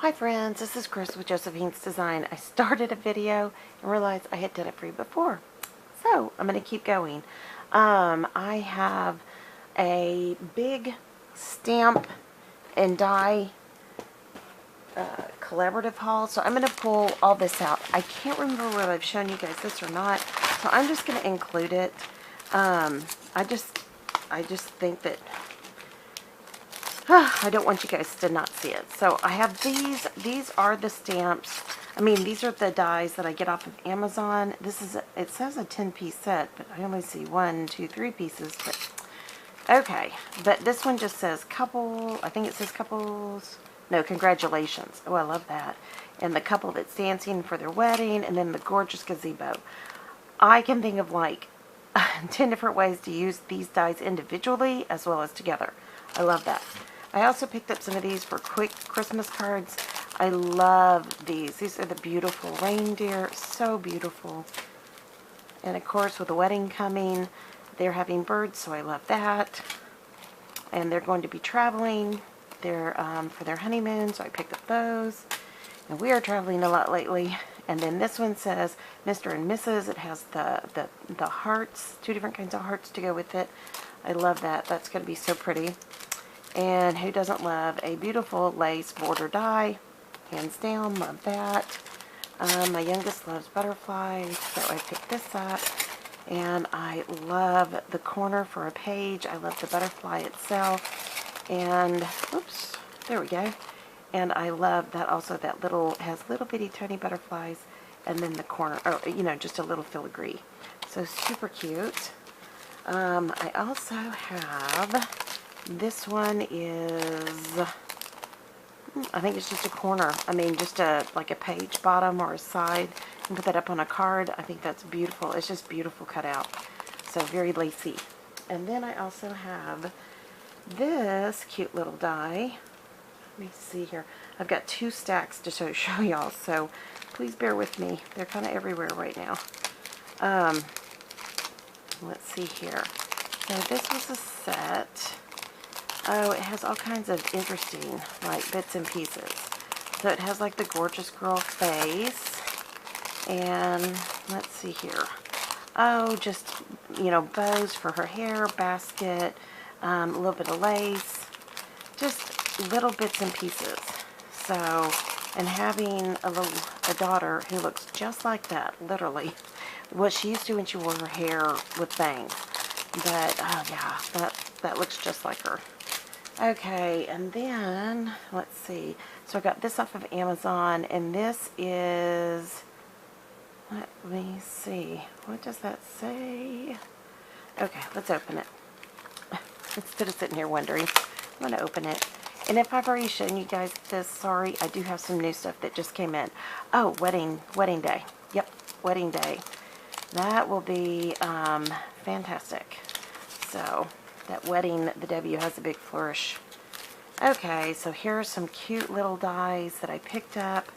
Hi friends, this is Chris with Josephine's Design. I started a video and realized I had done it for you before. So I'm going to keep going. I have a big stamp and die collaborative haul. So I'm going to pull all this out. I can't remember whether I've shown you guys this or not. So I'm just going to include it. I just think that I don't want you guys to not see it. So I have these. These are the stamps. I mean, these are the dies that I get off of Amazon. This is, it says a 10-piece set, but I only see 1, 2, 3 pieces. But okay. But this one just says couple. I think it says couples. No, congratulations. Oh, I love that. And the couple that's dancing for their wedding, and then the gorgeous gazebo. I can think of like 10 different ways to use these dies individually as well as together. I love that. I also picked up some of these for quick Christmas cards. I love these. These are the beautiful reindeer. So beautiful. And of course, with the wedding coming, they're having birds, so I love that. And they're going to be traveling. They're for their honeymoon, so I picked up those. And we are traveling a lot lately. And then this one says Mr. and Mrs. It has the hearts, 2 different kinds of hearts to go with it. I love that. That's going to be so pretty. And who doesn't love a beautiful lace border die? Hands down, love that. My youngest loves butterflies, so I picked this up. And I love the corner for a page. I love the butterfly itself. And, oops, there we go. And I love that also that has little bitty tiny butterflies. And then the corner, or, you know, just a little filigree. So super cute. I also have... This one is, I think it's just a corner. I mean, just like a page bottom or a side. You can put that up on a card. I think that's beautiful. It's just beautiful cut out. So very lacy. And then I also have this cute little die. Let me see here. I've got 2 stacks to show y'all. So please bear with me. They're kind of everywhere right now. Let's see here. So this was a set. Oh, it has all kinds of interesting, like, bits and pieces. So it has, like, the gorgeous girl face. And, let's see here. Oh, just, you know, bows for her hair, basket, a little bit of lace. Just little bits and pieces. So, and having a daughter who looks just like that, literally. What she used to when she wore her hair with bangs. But, oh, yeah, that looks just like her. Okay, and then, let's see. So I got this off of Amazon, and this is, let me see. What does that say? Okay, let's open it. Instead of sitting here wondering, I'm going to open it. And if I've already shown you guys this, sorry, I do have some new stuff that just came in. Oh, wedding day. Yep, wedding day. That will be fantastic. So... that wedding, the W has a big flourish. Okay, so here are some cute little dies that I picked up.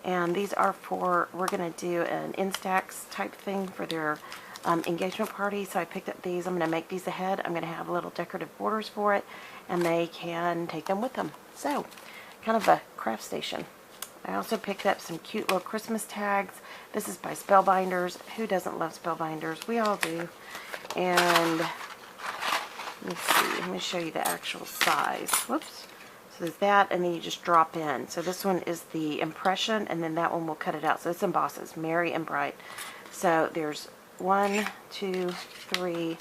And these are for, we're going to do an Instax type thing for their engagement party. So I picked up these. I'm going to make these ahead. I'm going to have little decorative borders for it. And they can take them with them. So, kind of a craft station. I also picked up some cute little Christmas tags. This is by Spellbinders. Who doesn't love Spellbinders? We all do. And... let's see, let me show you the actual size. Whoops. So there's that, and then you just drop in. So this one is the impression, and then that one will cut it out. So it's embosses, Merry and Bright. So there's 1, 2, 3,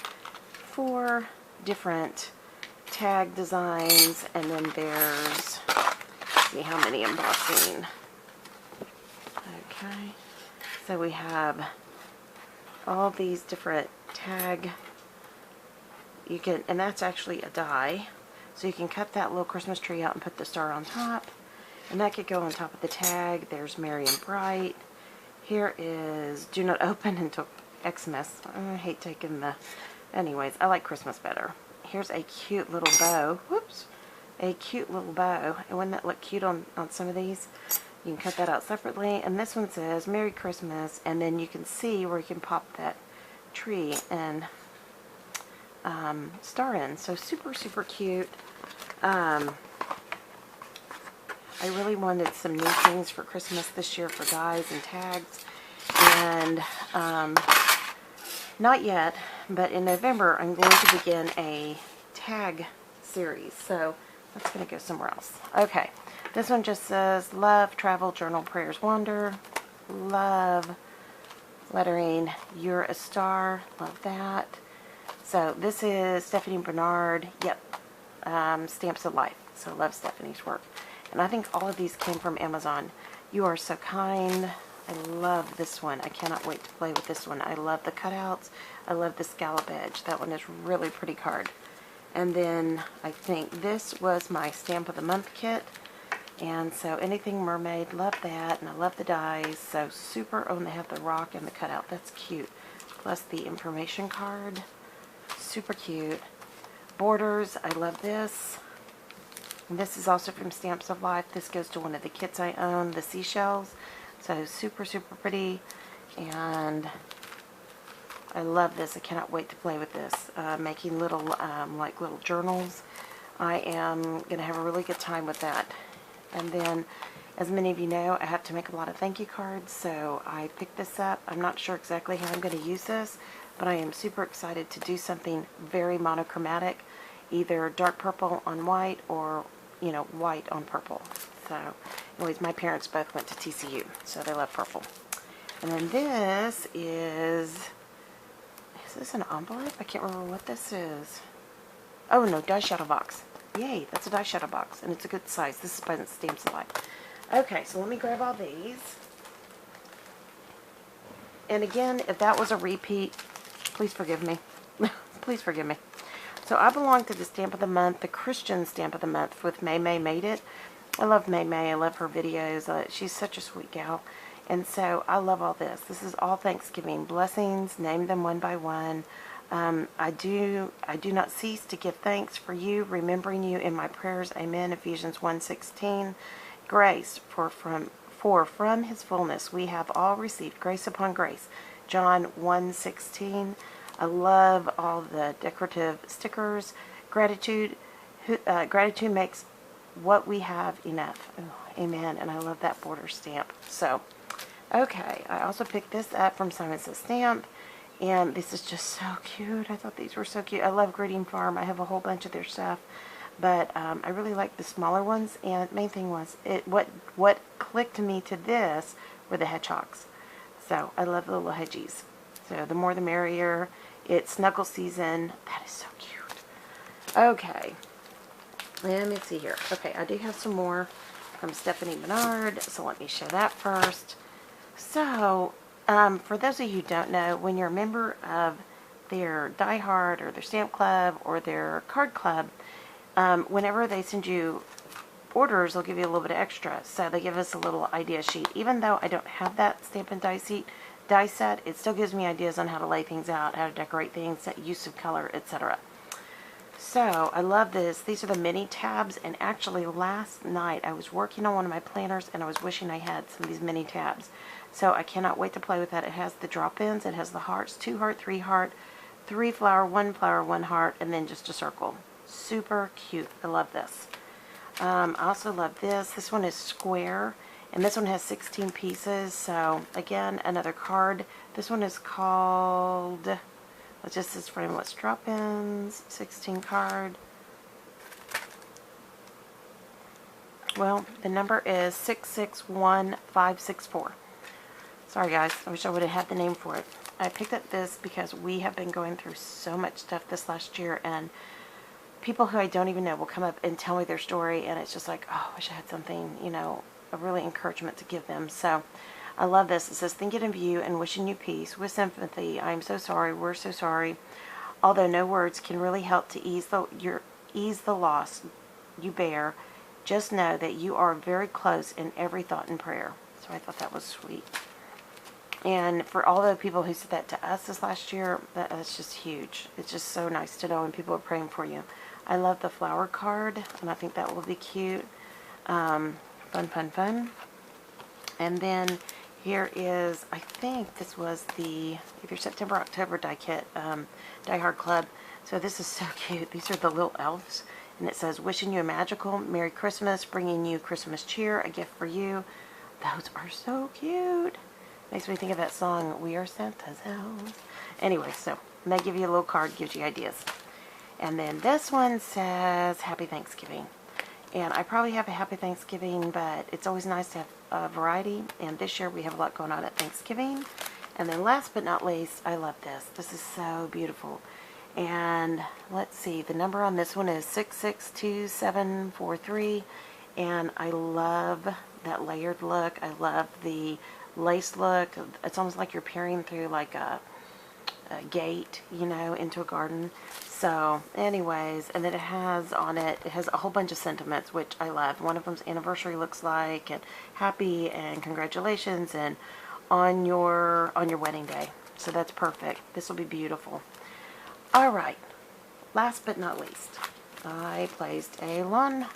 4 different tag designs, and then there's, let's see how many embossing. Okay. So we have all these different tag. You can, and that's actually a die. So you can cut that little Christmas tree out and put the star on top. And that could go on top of the tag. There's Merry and Bright. Here is Do Not Open Until Xmas. I hate taking the... anyways, I like Christmas better. Here's a cute little bow. Whoops. A cute little bow. And wouldn't that look cute on some of these? You can cut that out separately. And this one says Merry Christmas. And then you can see where you can pop that tree and... star in. So super, super cute. I really wanted some new things for Christmas this year for dies and tags. And not yet, but in November I'm going to begin a tag series. So that's going to go somewhere else. Okay, this one just says, love, travel, journal, prayers, wander. Love lettering, you're a star. Love that. So this is Stephanie Bernard. Yep. Stamps of Life. So love Stephanie's work. And I think all of these came from Amazon. You are so kind. I love this one. I cannot wait to play with this one. I love the cutouts. I love the scallop edge. That one is really pretty card. And then I think this was my Stamp of the Month kit. And so anything mermaid, love that. And I love the dies. So super, oh, and they have the rock and the cutout. That's cute. Plus the information card. Super cute. Borders, I love this. And this is also from Stamps of Life. This goes to one of the kits I own, the seashells. So super, super pretty. And I love this. I cannot wait to play with this. Making little, like little journals. I am going to have a really good time with that. And then, as many of you know, I have to make a lot of thank you cards. So I picked this up. I'm not sure exactly how I'm going to use this, but I am super excited to do something very monochromatic. Either dark purple on white or, you know, white on purple. So, anyways, my parents both went to TCU, so they love purple. And then this is this an envelope? I can't remember what this is. Oh, no, die shadow box. Yay, that's a die shadow box, and it's a good size. This is by Stamps of Life. Okay, so let me grab all these. And again, if that was a repeat, please forgive me. Please forgive me. So I belong to the Stamp of the Month, the Christian Stamp of the Month with May May Made It. I love May May. I love her videos. She's such a sweet gal. And so I love all this. This is all Thanksgiving blessings. Name them one by one. I do not cease to give thanks for you, remembering you in my prayers. Amen. Ephesians 1:16. Grace, for from his fullness we have all received grace upon grace. John 1:16. I love all the decorative stickers. Gratitude makes what we have enough. Oh, amen. And I love that border stamp. So, okay. I also picked this up from Simon Says Stamp. And this is just so cute. I thought these were so cute. I love Greeting Farm. I have a whole bunch of their stuff. But I really like the smaller ones. And the main thing was, what clicked me to this were the hedgehogs. So, I love the little hedgies. So, the more the merrier. It's snuggle season. That is so cute. Okay. Let me see here. Okay, I do have some more from Stephanie Bernard. So, let me show that first. So, for those of you who don't know, when you're a member of their Die Hard or their stamp club or their card club, whenever they send you orders, they'll give you a little bit of extra. So they give us a little idea sheet. Even though I don't have that stamp and die set, it still gives me ideas on how to lay things out, how to decorate things, use of color, etc. So I love this. These are the mini tabs, and actually last night I was working on one of my planners and I was wishing I had some of these mini tabs. So I cannot wait to play with that. It has the drop-ins, it has the hearts, 2 heart, 3 heart, 3 flower, 1 flower, 1 heart, and then just a circle. Super cute. I love this. I also love this. This one is square, and this one has 16 pieces. So again, another card. This one is called, it just says frameless drop-ins, 16 card. Well, the number is 661564. Sorry guys, I wish I would have had the name for it. I picked up this because we have been going through so much stuff this last year, and people who I don't even know will come up and tell me their story, and it's just like, oh, I wish I had something, you know, a really encouragement to give them. So I love this. It says, thinking of you and wishing you peace with sympathy. I am so sorry. We're so sorry. Although no words can really help to ease the loss you bear, just know that you are very close in every thought and prayer. So I thought that was sweet. And for all the people who said that to us this last year, that's just huge. It's just so nice to know when people are praying for you. I love the flower card, and I think that will be cute. Fun, fun, fun. And then here is, I think this was the either September, October die kit, Die Hard Club. So this is so cute. These are the little elves, And it says, wishing you a magical Merry Christmas, bringing you Christmas cheer, a gift for you. Those are so cute. Makes me think of that song, We Are Santa's Elves. Anyway, so they give you a little card, gives you ideas. And then this one says, Happy Thanksgiving. And I probably have a Happy Thanksgiving, but it's always nice to have a variety. And this year we have a lot going on at Thanksgiving. And then last but not least, I love this. This is so beautiful. And let's see, the number on this one is 662743. And I love that layered look. I love the lace look. It's almost like you're peering through like a gate, you know, into a garden. So anyways, and then it has on it, it has a whole bunch of sentiments, which I love. One of them's anniversary looks like, and happy, and congratulations, and on your wedding day. So that's perfect. This will be beautiful. All right, last but not least, I placed a lawn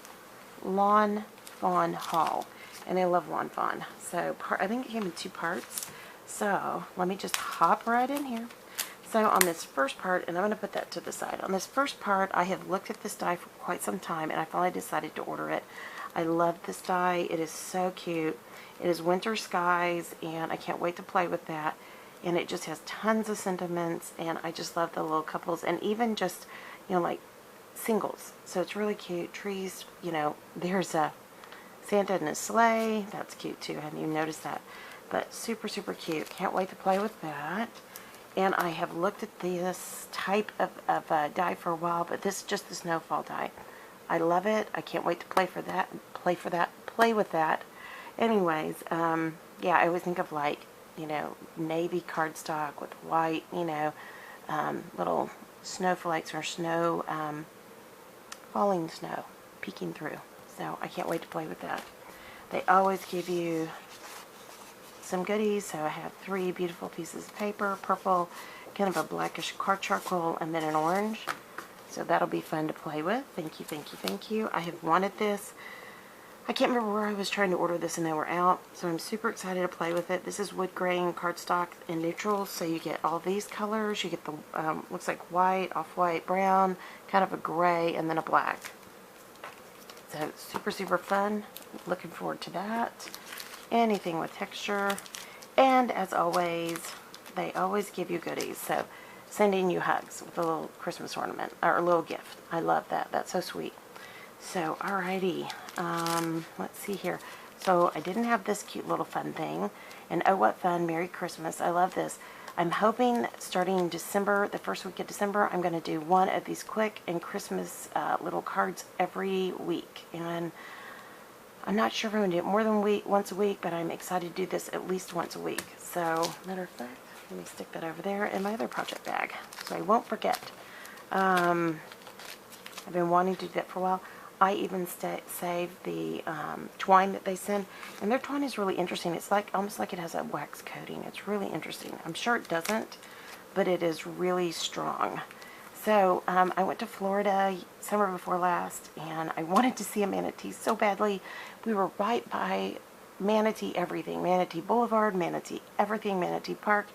fawn haul, and I love lawn fawn. So I think it came in 2 parts. So let me just hop right in here. So on this first part, and I'm going to put that to the side. On this first part, I have looked at this die for quite some time, and I finally decided to order it. I love this die. It is so cute. It is Winter Skies, and I can't wait to play with that. And it just has tons of sentiments, and I just love the little couples, and even just, you know, like singles. So it's really cute. Trees, you know, there's a Santa in a sleigh. That's cute too. I hadn't even noticed that. But super, super cute. Can't wait to play with that. And I have looked at this type of die for a while, but this is just the snowfall die. I love it. I can't wait to play with that. Anyways, yeah, I always think of like, you know, navy cardstock with white, you know, little snowflakes or snow, falling snow peeking through. So I can't wait to play with that. They always give you some goodies. So I have 3 beautiful pieces of paper, purple, kind of a blackish card charcoal, and then an orange. So that'll be fun to play with. Thank you, thank you, thank you. I have wanted this. I can't remember where I was trying to order this and they were out, so I'm super excited to play with it. This is wood grain cardstock in neutrals, so you get all these colors. You get the, looks like white, off-white, brown, kind of a gray, and then a black. So it's super, super fun. Looking forward to that. Anything with texture. And as always, they always give you goodies. So sending you hugs with a little Christmas ornament, or a little gift. I love that. That's so sweet. So, alrighty, let's see here. So, I didn't have this cute little fun thing, and oh, what fun, Merry Christmas, I love this. I'm hoping starting December, the first week of December, I'm going to do one of these quick and Christmas little cards every week, and I'm not sure if I'm going to do it more than once a week, but I'm excited to do this at least once a week. So, matter of fact, let me stick that over there in my other project bag, so I won't forget. I've been wanting to do that for a while. I even saved the twine that they send, and their twine is really interesting. It's like almost like it has a wax coating. It's really interesting. I'm sure it doesn't, but it is really strong. So I went to Florida summer before last, and I wanted to see a manatee so badly. We were right by Manatee everything. Manatee Boulevard, Manatee everything, Manatee Park.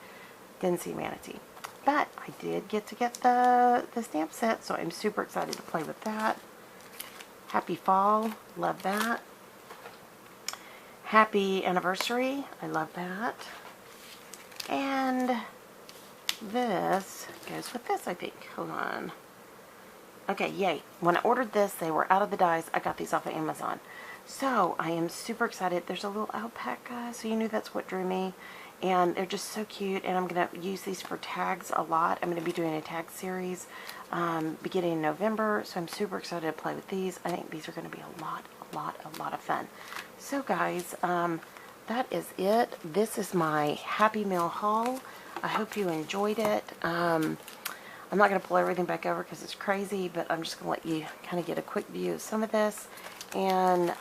Didn't see manatee. But I did get the stamp set, so I'm super excited to play with that. Happy Fall, love that. Happy Anniversary, I love that. And this goes with this, I think. Hold on. Okay, yay. When I ordered this, they were out of the dies. I got these off of Amazon. So, I am super excited. There's a little alpaca, so you knew that's what drew me. And they're just so cute, and I'm going to use these for tags a lot. I'm going to be doing a tag series beginning in November, so I'm super excited to play with these. I think these are going to be a lot of fun. So guys, that is it. This is my Happy Meal haul. I hope you enjoyed it. I'm not going to pull everything back over because it's crazy, but I'm just going to let you kind of get a quick view of some of this. And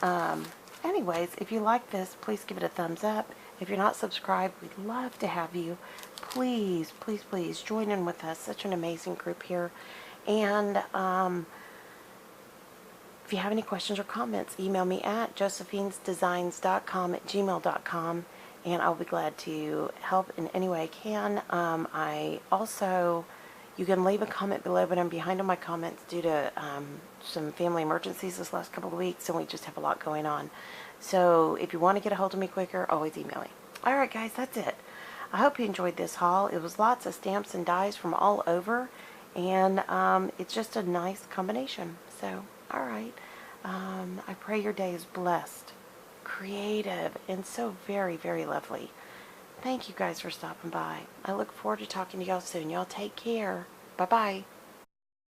anyways, if you like this, please give it a thumbs up. If you're not subscribed, we'd love to have you. Please, please, please join in with us. Such an amazing group here. And if you have any questions or comments, email me at JosephinesDesignscom@gmail.com, and I'll be glad to help in any way I can. I also You can leave a comment below, but I'm behind on my comments due to some family emergencies this last couple of weeks, and we just have a lot going on. So if you want to get a hold of me quicker, always email me. Alright guys, that's it. I hope you enjoyed this haul. It was lots of stamps and dies from all over, and it's just a nice combination. So, alright. I pray your day is blessed, creative, and so very, very lovely. Thank you guys for stopping by. I look forward to talking to y'all soon. Y'all take care. Bye-bye.